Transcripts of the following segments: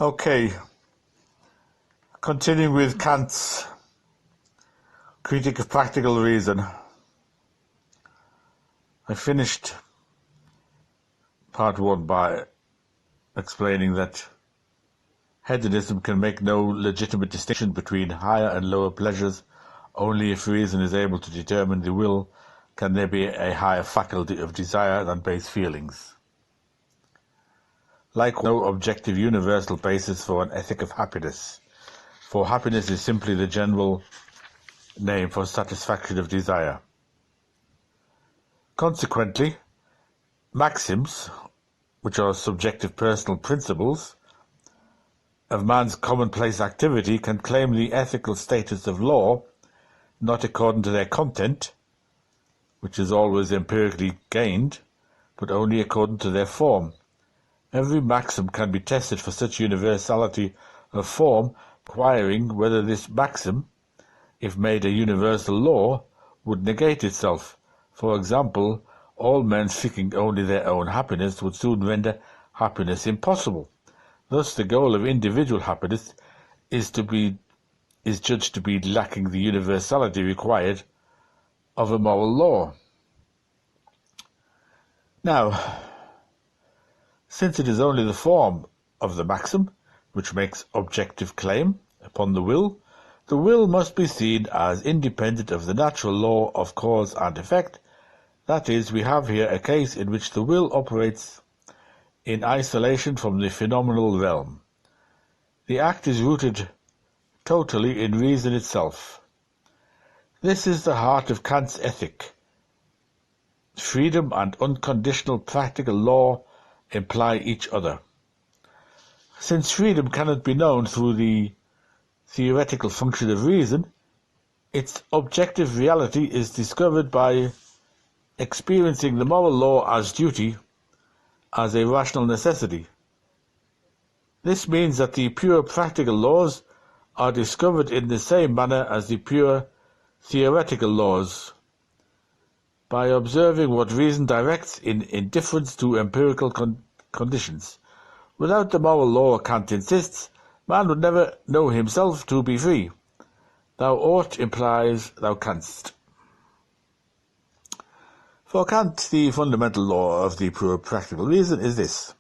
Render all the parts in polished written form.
Okay, continuing with Kant's Critique of Practical Reason. I finished part one by explaining that hedonism can make no legitimate distinction between higher and lower pleasures. Only if reason is able to determine the will can there be a higher faculty of desire than base feelings. Likewise, no objective universal basis for an ethic of happiness, for happiness is simply the general name for satisfaction of desire. Consequently, maxims, which are subjective personal principles of man's commonplace activity, can claim the ethical status of law, not according to their content, which is always empirically gained, but only according to their form. Every maxim can be tested for such universality of form, inquiring whether this maxim, if made a universal law, would negate itself. For example, all men seeking only their own happiness would soon render happiness impossible. Thus the goal of individual happiness is judged to be lacking the universality required of a moral law. Now, since it is only the form of the maxim which makes objective claim upon the will must be seen as independent of the natural law of cause and effect. That is, we have here a case in which the will operates in isolation from the phenomenal realm. The act is rooted totally in reason itself. This is the heart of Kant's ethic. Freedom and unconditional practical law imply each other. Since freedom cannot be known through the theoretical function of reason, its objective reality is discovered by experiencing the moral law as duty, as a rational necessity. This means that the pure practical laws are discovered in the same manner as the pure theoretical laws, by observing what reason directs in indifference to empirical conditions. Without the moral law, Kant insists, man would never know himself to be free. Thou ought implies thou canst. For Kant, the fundamental law of the pure practical reason is this: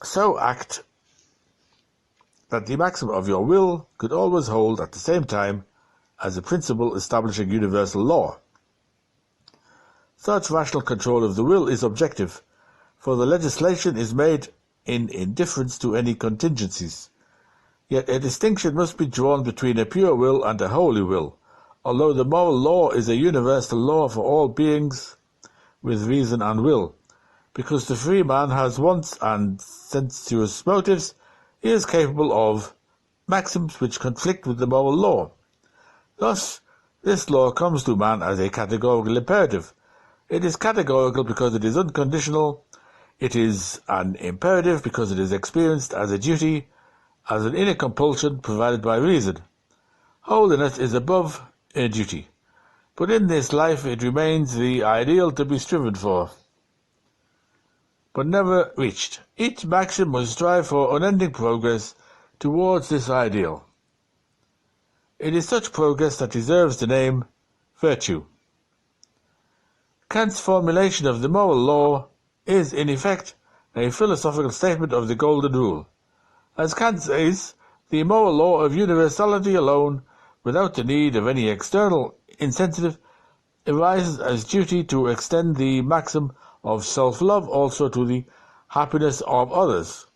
so act that the maxim of your will could always hold at the same time as a principle establishing universal law. Such rational control of the will is objective, for the legislation is made in indifference to any contingencies. Yet a distinction must be drawn between a pure will and a holy will, although the moral law is a universal law for all beings with reason and will. Because the free man has wants and sensuous motives, he is capable of maxims which conflict with the moral law. Thus, this law comes to man as a categorical imperative. It is categorical because it is unconditional. It is an imperative because it is experienced as a duty, as an inner compulsion provided by reason. Holiness is above a duty, but in this life it remains the ideal to be striven for, but never reached. Each maxim must strive for unending progress towards this ideal. It is such progress that deserves the name virtue. Kant's formulation of the moral law is, in effect, a philosophical statement of the Golden Rule. As Kant says, the moral law of universality alone, without the need of any external incentive, arises as duty to extend the maxim of self-love also to the happiness of others.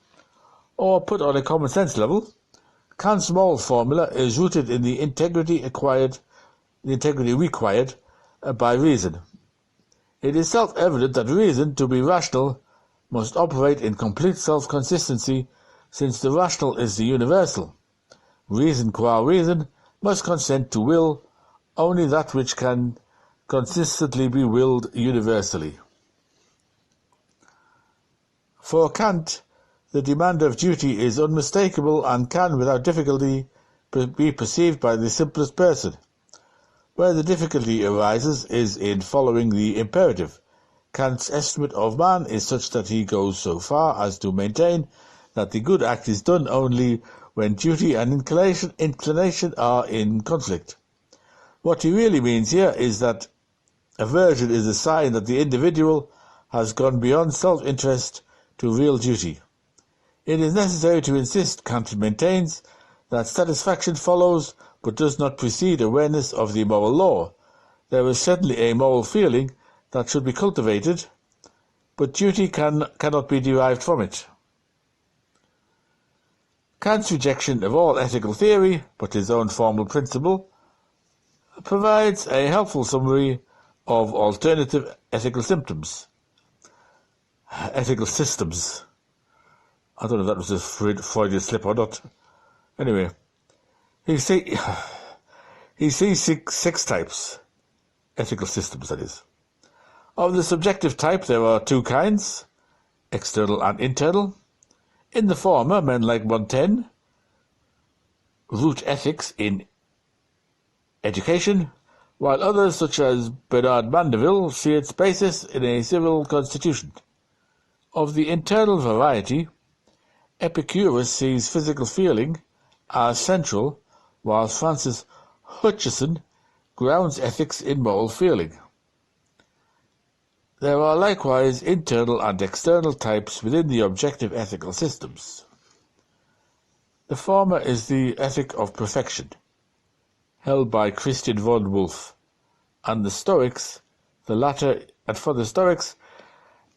Or put on a common sense level, Kant's moral formula is rooted in the integrity required by reason. It is self-evident that reason, to be rational, must operate in complete self-consistency, since the rational is the universal. Reason qua reason must consent to will only that which can consistently be willed universally. For Kant, the demand of duty is unmistakable and can without difficulty be perceived by the simplest person. Where the difficulty arises is in following the imperative. Kant's estimate of man is such that he goes so far as to maintain that the good act is done only when duty and inclination are in conflict. What he really means here is that aversion is a sign that the individual has gone beyond self-interest to real duty. It is necessary to insist, Kant maintains, that satisfaction follows but does not precede awareness of the moral law. There is certainly a moral feeling that should be cultivated, but duty cannot be derived from it. Kant's rejection of all ethical theory, but his own formal principle, provides a helpful summary of alternative ethical systems. I don't know if that was a Freudian slip or not. Anyway, he sees six types, ethical systems that is. Of the subjective type there are two kinds, external and internal. In the former, men like Montaigne root ethics in education, while others such as Bernard Mandeville see its basis in a civil constitution. Of the internal variety, Epicurus sees physical feeling as central, while Francis Hutcheson grounds ethics in moral feeling. There are likewise internal and external types within the objective ethical systems. The former is the ethic of perfection, held by Christian von Wolff, and the Stoics, the latter, and for the Stoics,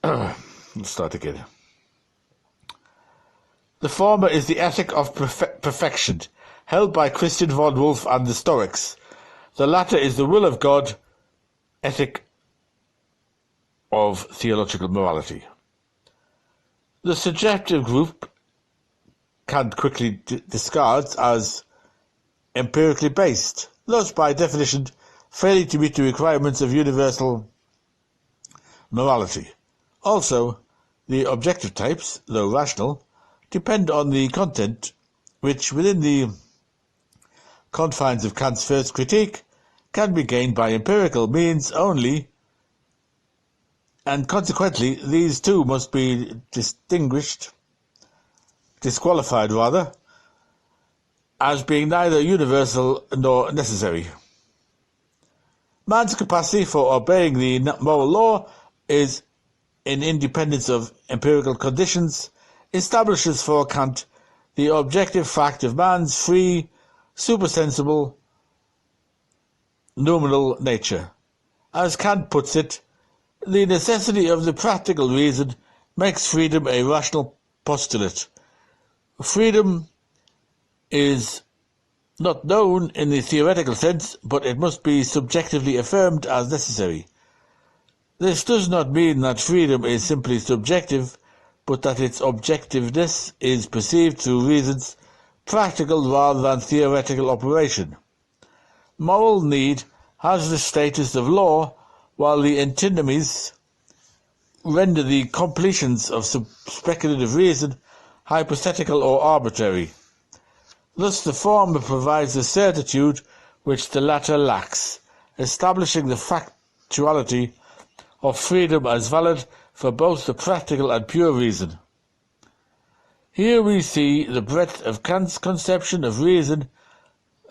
let's start again. The former is the ethic of perfection, held by Christian von Wolff and the Stoics. The latter is the will of God, ethic of theological morality. The subjective group Kant quickly discards as empirically based, thus by definition failing to meet the requirements of universal morality. Also, the objective types, though rational, depend on the content, which within the confines of Kant's first critique can be gained by empirical means only, and consequently these too must be disqualified as being neither universal nor necessary. Man's capacity for obeying the moral law is in independence of empirical conditions, establishes for Kant the objective fact of man's free, supersensible, noumenal nature. As Kant puts it, the necessity of the practical reason makes freedom a rational postulate. Freedom is not known in the theoretical sense, but it must be subjectively affirmed as necessary. This does not mean that freedom is simply subjective, but that its objectiveness is perceived through reason's practical rather than theoretical operation. Moral need has the status of law, while the antinomies render the completions of speculative reason hypothetical or arbitrary. Thus the former provides the certitude which the latter lacks, establishing the factuality of freedom as valid for both the practical and pure reason. Here we see the breadth of Kant's conception of reason.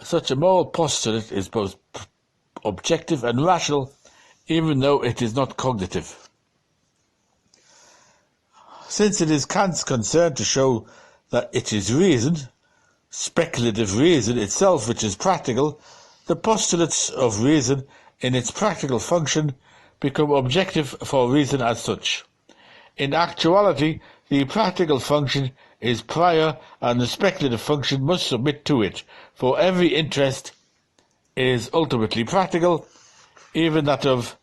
Such a moral postulate is both objective and rational, even though it is not cognitive. Since it is Kant's concern to show that it is reason, speculative reason itself, which is practical, the postulates of reason in its practical function become objective for reason as such. In actuality, the practical function is prior and the speculative function must submit to it, for every interest is ultimately practical, even that of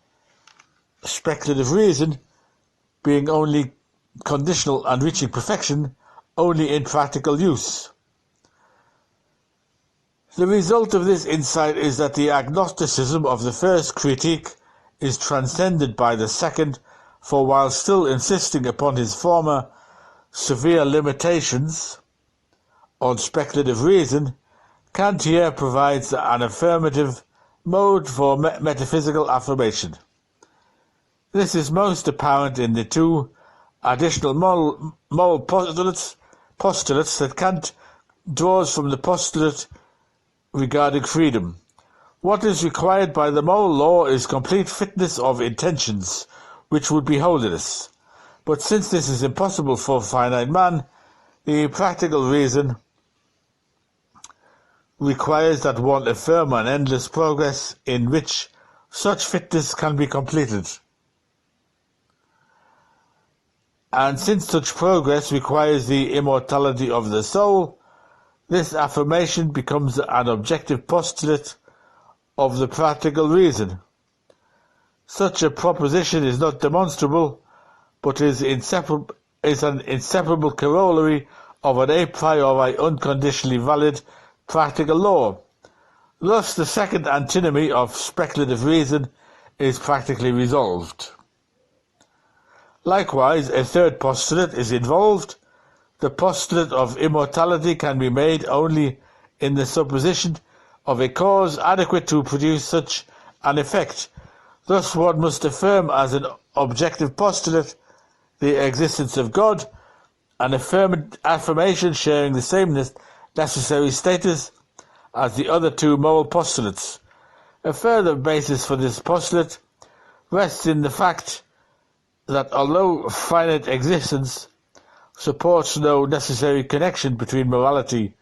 speculative reason being only conditional and reaching perfection only in practical use. The result of this insight is that the agnosticism of the first critique is transcended by the second, for while still insisting upon his former severe limitations on speculative reason, Kant here provides an affirmative mode for metaphysical affirmation. This is most apparent in the two additional moral postulates that Kant draws from the postulate regarding freedom. What is required by the moral law is complete fitness of intentions, which would be holiness. But since this is impossible for finite man, the practical reason requires that one affirm an endless progress in which such fitness can be completed. And since such progress requires the immortality of the soul, this affirmation becomes an objective postulate of the practical reason. Such a proposition is not demonstrable, but is an inseparable corollary of an a priori unconditionally valid practical law. Thus, the second antinomy of speculative reason is practically resolved. Likewise, a third postulate is involved. The postulate of immortality can be made only in the supposition of a cause adequate to produce such an effect. Thus, one must affirm as an objective postulate the existence of God, an affirmation sharing the same necessary status as the other two moral postulates. A further basis for this postulate rests in the fact that although finite existence supports no necessary connection between morality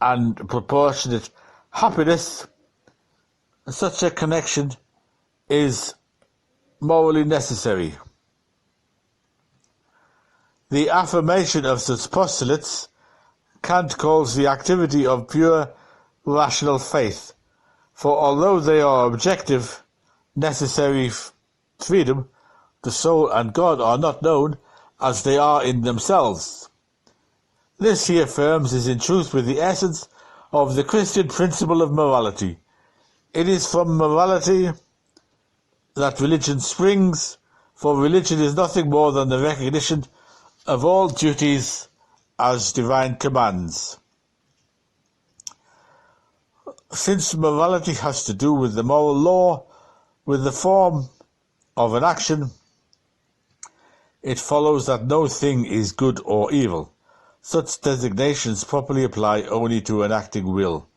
and proportionate happiness, such a connection is morally necessary. The affirmation of such postulates Kant calls the activity of pure rational faith, for although they are objective, necessary freedom, the soul and God are not known as they are in themselves. This, he affirms, is in truth with the essence of the Christian principle of morality. It is from morality that religion springs, for religion is nothing more than the recognition of all duties as divine commands. Since morality has to do with the moral law, with the form of an action, it follows that no thing is good or evil. Such designations properly apply only to an acting will.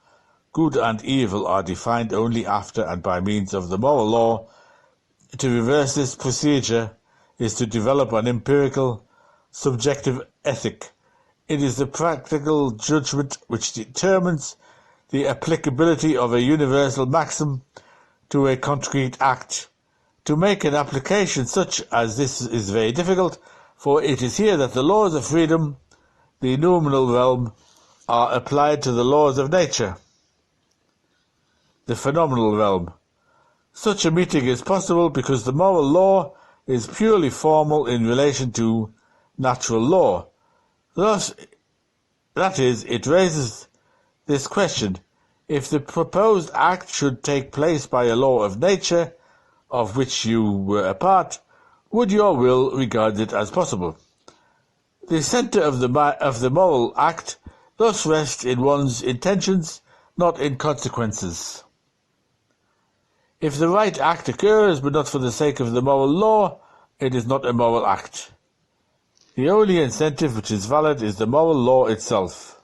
Good and evil are defined only after and by means of the moral law. To reverse this procedure is to develop an empirical, subjective ethic. It is the practical judgment which determines the applicability of a universal maxim to a concrete act. To make an application such as this is very difficult, for it is here that the laws of freedom, the noumenal realm, are applied to the laws of nature, the phenomenal realm. Such a meeting is possible because the moral law is purely formal in relation to natural law. Thus, that is, it raises this question: if the proposed act should take place by a law of nature, of which you were a part, would your will regard it as possible? The centre of the moral act thus rests in one's intentions, not in consequences. If the right act occurs, but not for the sake of the moral law, it is not a moral act. The only incentive which is valid is the moral law itself.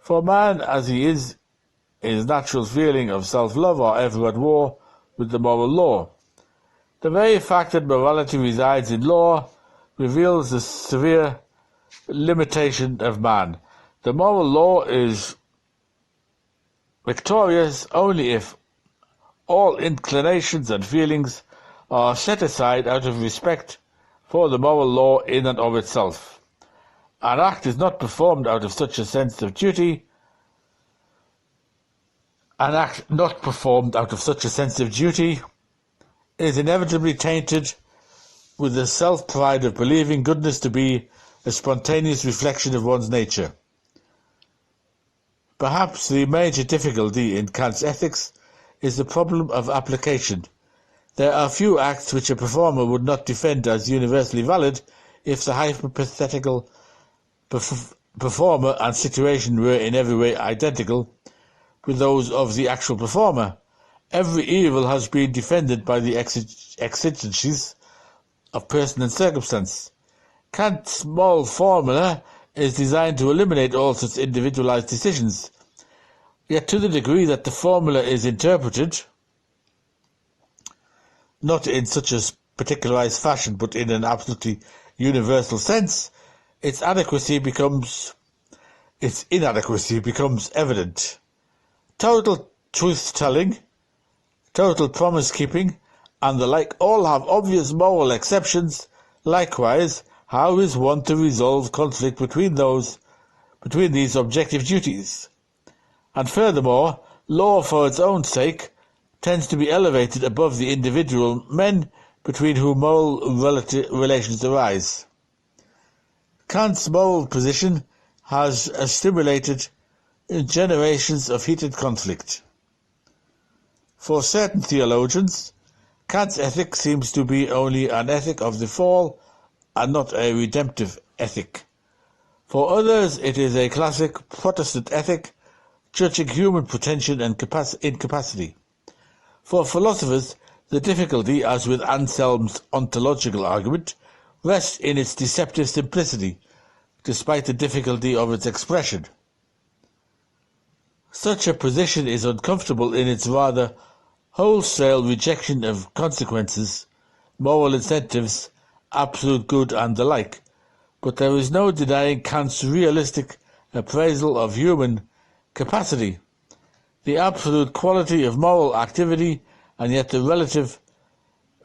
For man, as he is, his natural feeling of self-love are ever at war with the moral law. The very fact that morality resides in law reveals the severe limitation of man. The moral law is victorious only if all inclinations and feelings are set aside out of respect for the moral law in and of itself. An act is not performed out of such a sense of duty. An act not performed out of such a sense of duty is inevitably tainted with the self-pride of believing goodness to be a spontaneous reflection of one's nature. Perhaps the major difficulty in Kant's ethics is the problem of application. There are few acts which a performer would not defend as universally valid if the hypothetical performer and situation were in every way identical with those of the actual performer, Every evil has been defended by the exigencies of person and circumstance. Kant's moral formula is designed to eliminate all such individualized decisions. Yet to the degree that the formula is interpreted, not in such a particularized fashion, but in an absolutely universal sense, its inadequacy becomes evident. Total truth-telling, total promise-keeping, and the like all have obvious moral exceptions. Likewise, how is one to resolve conflict between these objective duties? And furthermore, law for its own sake tends to be elevated above the individual men between whom moral relations arise. Kant's moral position has stimulated generations of heated conflict. For certain theologians, Kant's ethic seems to be only an ethic of the fall and not a redemptive ethic. For others, it is a classic Protestant ethic, judging human pretension and incapacity. For philosophers, the difficulty, as with Anselm's ontological argument, rests in its deceptive simplicity, despite the difficulty of its expression. Such a position is uncomfortable in its rather wholesale rejection of consequences, moral incentives, absolute good and the like, but there is no denying Kant's realistic appraisal of human capacity, the absolute quality of moral activity, and yet the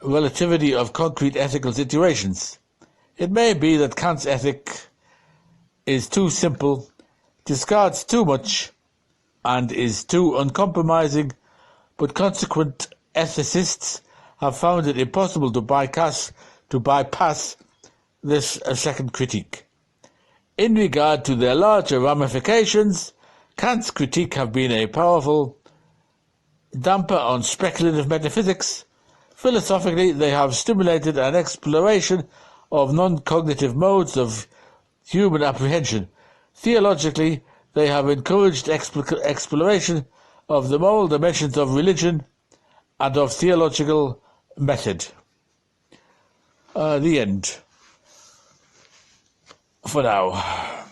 relativity of concrete ethical situations. It may be that Kant's ethic is too simple, discards too much, and is too uncompromising, but consequent ethicists have found it impossible to bypass this second critique. In regard to their larger ramifications, Kant's critique have been a powerful damper on speculative metaphysics. Philosophically, they have stimulated an exploration of non-cognitive modes of human apprehension. Theologically, they have encouraged exploration of the moral dimensions of religion and of theological method. The end. For now.